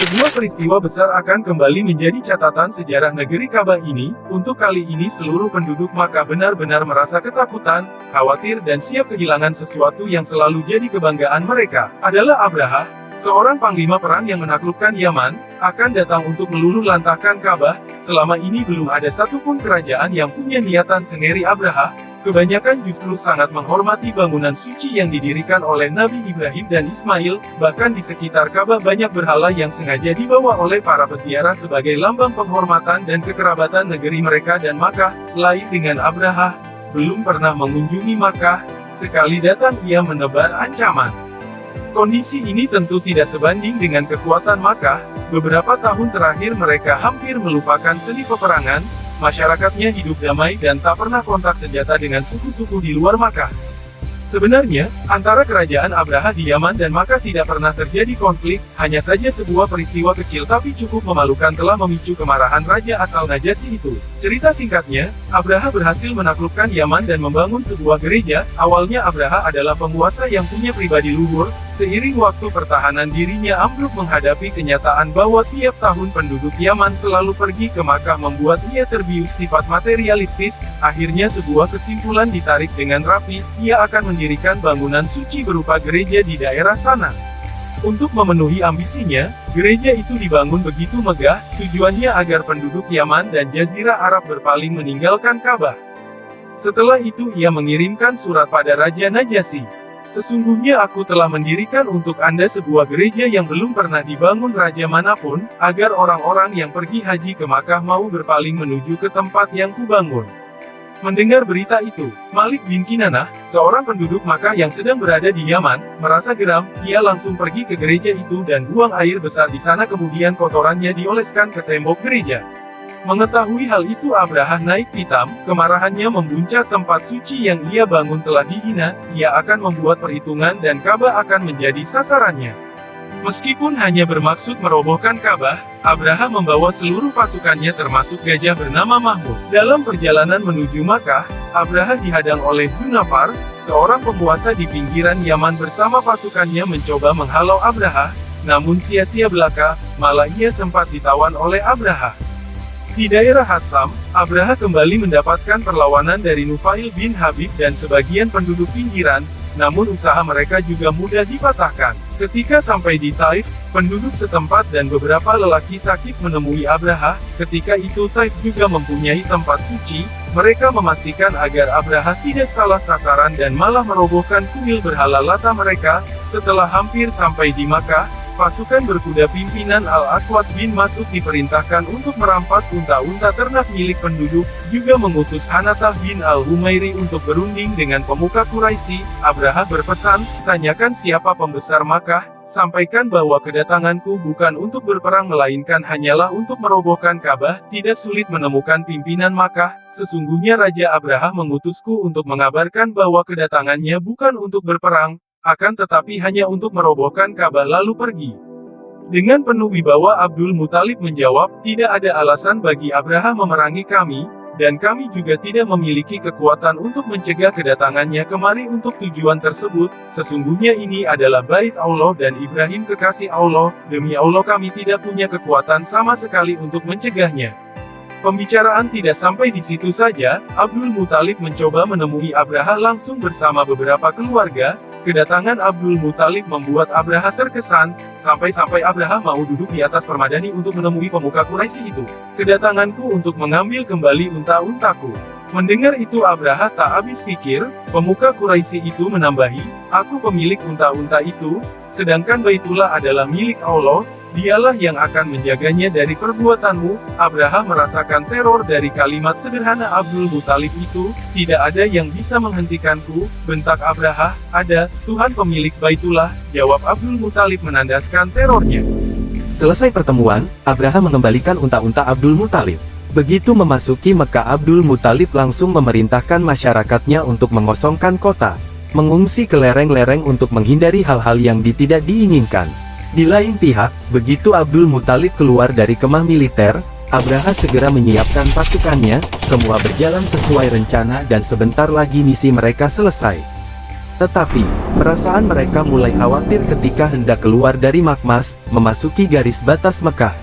Sebuah peristiwa besar akan kembali menjadi catatan sejarah negeri Ka'bah ini. Untuk kali ini seluruh penduduk Makkah benar-benar merasa ketakutan, khawatir dan siap kehilangan sesuatu yang selalu jadi kebanggaan mereka. Adalah Abraha, seorang panglima perang yang menaklukkan Yaman, akan datang untuk meluluh lantahkan Ka'bah. Selama ini belum ada satupun kerajaan yang punya niatan sengeri Abraha. Kebanyakan justru sangat menghormati bangunan suci yang didirikan oleh Nabi Ibrahim dan Ismail. Bahkan di sekitar Ka'bah banyak berhala yang sengaja dibawa oleh para peziarah sebagai lambang penghormatan dan kekerabatan negeri mereka dan Makkah. Lain dengan Abraha, belum pernah mengunjungi Makkah, sekali datang ia menebar ancaman. Kondisi ini tentu tidak sebanding dengan kekuatan Makkah. Beberapa tahun terakhir mereka hampir melupakan seni peperangan. Masyarakatnya hidup damai dan tak pernah kontak senjata dengan suku-suku di luar Makkah. Sebenarnya, antara kerajaan Abraha di Yaman dan Makkah tidak pernah terjadi konflik, hanya saja sebuah peristiwa kecil tapi cukup memalukan telah memicu kemarahan raja asal Najasyi itu. Cerita singkatnya, Abraha berhasil menaklukkan Yaman dan membangun sebuah gereja. Awalnya Abraha adalah penguasa yang punya pribadi luhur. Seiring waktu pertahanan dirinya ambruk menghadapi kenyataan bahwa tiap tahun penduduk Yaman selalu pergi ke Makkah membuat ia terbius sifat materialistis. Akhirnya sebuah kesimpulan ditarik dengan rapi, ia akan mendirikan bangunan suci berupa gereja di daerah sana. Untuk memenuhi ambisinya, gereja itu dibangun begitu megah, tujuannya agar penduduk Yaman dan Jazirah Arab berpaling meninggalkan Ka'bah. Setelah itu ia mengirimkan surat pada Raja Najasyi. Sesungguhnya aku telah mendirikan untuk Anda sebuah gereja yang belum pernah dibangun raja manapun, agar orang-orang yang pergi haji ke Makkah mau berpaling menuju ke tempat yang kubangun. Mendengar berita itu, Malik bin Kinanah, seorang penduduk Makkah yang sedang berada di Yaman, merasa geram. Ia langsung pergi ke gereja itu dan buang air besar di sana, kemudian kotorannya dioleskan ke tembok gereja. Mengetahui hal itu Abraha naik pitam, kemarahannya membuncah. Tempat suci yang ia bangun telah dihina, ia akan membuat perhitungan dan Ka'bah akan menjadi sasarannya. Meskipun hanya bermaksud merobohkan Ka'bah, Abraha membawa seluruh pasukannya termasuk gajah bernama Mahmud. Dalam perjalanan menuju Makkah, Abraha dihadang oleh Zunafar, seorang penguasa di pinggiran Yaman bersama pasukannya mencoba menghalau Abraha, namun sia-sia belaka, malah ia sempat ditawan oleh Abraha. Di daerah Hatsam, Abraha kembali mendapatkan perlawanan dari Nufail bin Habib dan sebagian penduduk pinggiran, namun usaha mereka juga mudah dipatahkan. Ketika sampai di Taif, penduduk setempat dan beberapa lelaki sakit menemui Abraha. Ketika itu Taif juga mempunyai tempat suci, mereka memastikan agar Abraha tidak salah sasaran dan malah merobohkan kuil berhala Lata mereka. Setelah hampir sampai di Makkah, pasukan berkuda pimpinan Al-Aswad bin Mas'ud diperintahkan untuk merampas unta-unta ternak milik penduduk, juga mengutus Hanatah bin Al-Humairi untuk berunding dengan pemuka Quraisy. Abraha berpesan, tanyakan siapa pembesar Makkah, sampaikan bahwa kedatanganku bukan untuk berperang melainkan hanyalah untuk merobohkan Ka'bah. Tidak sulit menemukan pimpinan Makkah, sesungguhnya Raja Abraha mengutusku untuk mengabarkan bahwa kedatangannya bukan untuk berperang, akan tetapi hanya untuk merobohkan Ka'bah lalu pergi. Dengan penuh wibawa Abdul Muthalib menjawab, tidak ada alasan bagi Abraha memerangi kami, dan kami juga tidak memiliki kekuatan untuk mencegah kedatangannya kemari untuk tujuan tersebut. Sesungguhnya ini adalah Bait Allah dan Ibrahim kekasih Allah, demi Allah kami tidak punya kekuatan sama sekali untuk mencegahnya. Pembicaraan tidak sampai di situ saja, Abdul Muthalib mencoba menemui Abraha langsung bersama beberapa keluarga. Kedatangan Abdul Muthalib membuat Abraha terkesan, sampai-sampai Abraha mau duduk di atas permadani untuk menemui pemuka Quraisy itu. Kedatanganku untuk mengambil kembali unta-untaku. Mendengar itu Abraha tak habis pikir. Pemuka Quraisy itu menambahi, aku pemilik unta-unta itu, sedangkan Baitullah adalah milik Allah. Dialah yang akan menjaganya dari perbuatanmu. Abraha merasakan teror dari kalimat sederhana Abdul Muthalib itu. Tidak ada yang bisa menghentikanku, bentak Abraha. Ada, Tuhan pemilik Baitullah, jawab Abdul Muthalib menandaskan terornya. Selesai pertemuan, Abraha mengembalikan unta-unta Abdul Muthalib. Begitu memasuki Mekah, Abdul Muthalib langsung memerintahkan masyarakatnya untuk mengosongkan kota, mengungsi ke lereng-lereng untuk menghindari hal-hal yang tidak diinginkan. Di lain pihak, begitu Abdul Muthalib keluar dari kemah militer, Abraha segera menyiapkan pasukannya. Semua berjalan sesuai rencana dan sebentar lagi misi mereka selesai. Tetapi, perasaan mereka mulai khawatir ketika hendak keluar dari Makmas, memasuki garis batas Mekah.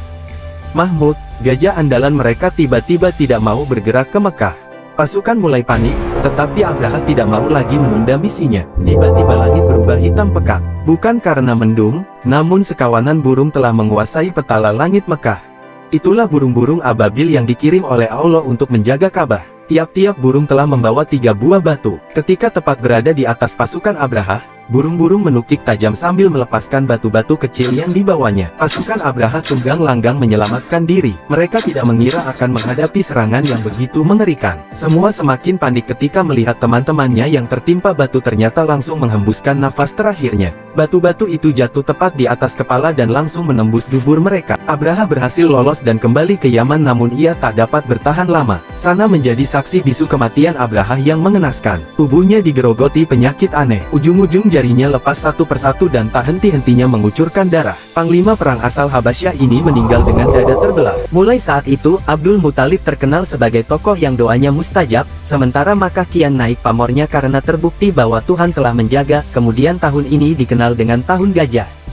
Mahmud, gajah andalan mereka tiba-tiba tidak mau bergerak ke Mekah. Pasukan mulai panik, tetapi Abraha tidak mau lagi menunda misinya. Tiba-tiba langit berubah hitam pekat. Bukan karena mendung, namun sekawanan burung telah menguasai petala langit Mekah. Itulah burung-burung ababil yang dikirim oleh Allah untuk menjaga Ka'bah. Tiap-tiap burung telah membawa 3 buah batu. Ketika tepat berada di atas pasukan Abraha, burung-burung menukik tajam sambil melepaskan batu-batu kecil yang dibawanya. Pasukan Abraha tunggang langgang menyelamatkan diri. Mereka tidak mengira akan menghadapi serangan yang begitu mengerikan. Semua semakin panik ketika melihat teman-temannya yang tertimpa batu ternyata langsung menghembuskan nafas terakhirnya. Batu-batu itu jatuh tepat di atas kepala dan langsung menembus dubur mereka. Abraha berhasil lolos dan kembali ke Yaman, namun ia tak dapat bertahan lama. Sana menjadi saksi bisu kematian Abraha yang mengenaskan. Tubuhnya digerogoti penyakit aneh. Ujung-ujung jarinya lepas satu persatu dan tak henti-hentinya mengucurkan darah. Panglima perang asal Habasyah ini meninggal dengan dada terbelah. Mulai saat itu, Abdul Muthalib terkenal sebagai tokoh yang doanya mustajab, sementara Makkah kian naik pamornya karena terbukti bahwa Tuhan telah menjaga. Kemudian tahun ini dikenal dengan Tahun Gajah.